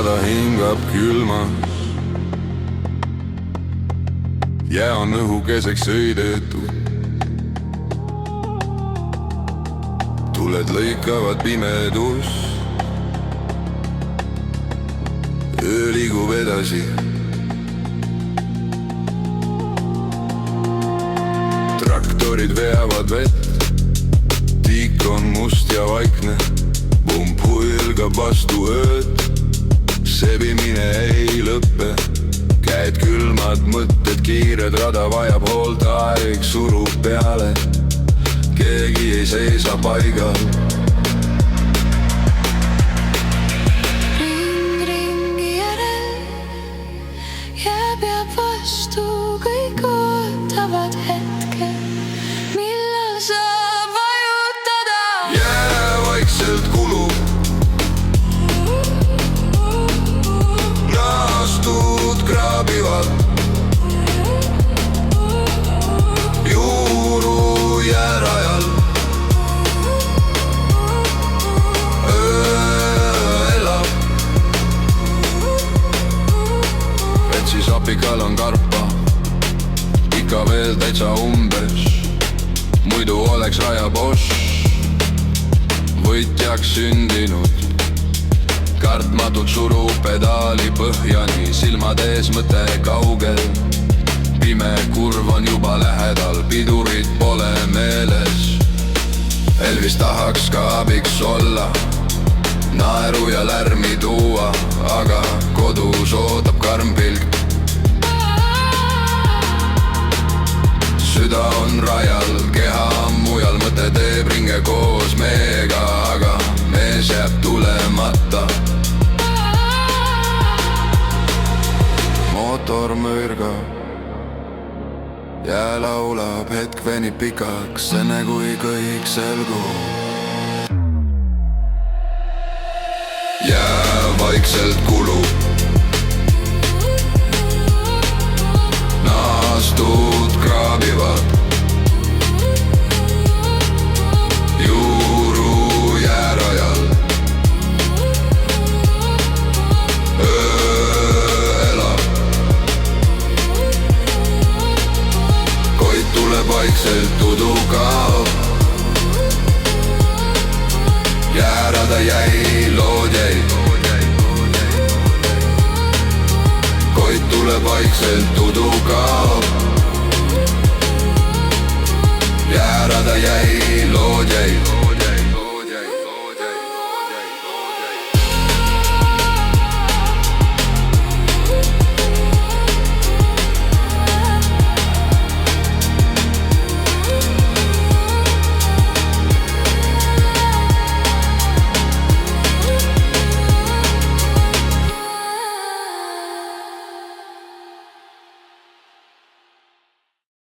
ta hingab külmas. Jää on õhukeseks sõidetud. Tuled lõikavad pimedus. Öö liigub edasi. Traktorid veavad vett. Tiik on must ja vaikne. Pump huilgab vastu ööd. Sebimine ei lõppe. Käed külmad, mõtted kiired, rada vajab hoolda, aeg surub peale. Keegi ei seisa paigal. Ringi järel jääb vastu, kõik ootavad hetke, millal saab vajutada. Jää vaikselt kulub. Naastud kraabivad. Juuru jäärajal. Retsis apikal on karpa. Ikka veel täitsa umbes. Muidu oleks Raja Bosch võitjaks sündinud. Kartmatult surub pedaali põhjani, silmad ees mõte kaugel. Pime kurv on juba lähedal, pidurid pole meeles. Elvis tahaks ka abiks olla, naeru ja lärmi tuua, aga kodus ootab karm pilk. Süda on rajal, keha mujal, mõte teeb ringe koos meiega, aga mees jääb tulemata. Mootor mõõrgab, jää laulab, hetk venib pikaks, enne kui kõik selgub. Jää vaikselt kulub. Naastud kraabivad. Juuru jäärajal. Vaikselt tudu kaob. Jäärada jäi loodjäid. Koit tuleb vaikselt tudu kaob. Jäärada jäi loodjäid.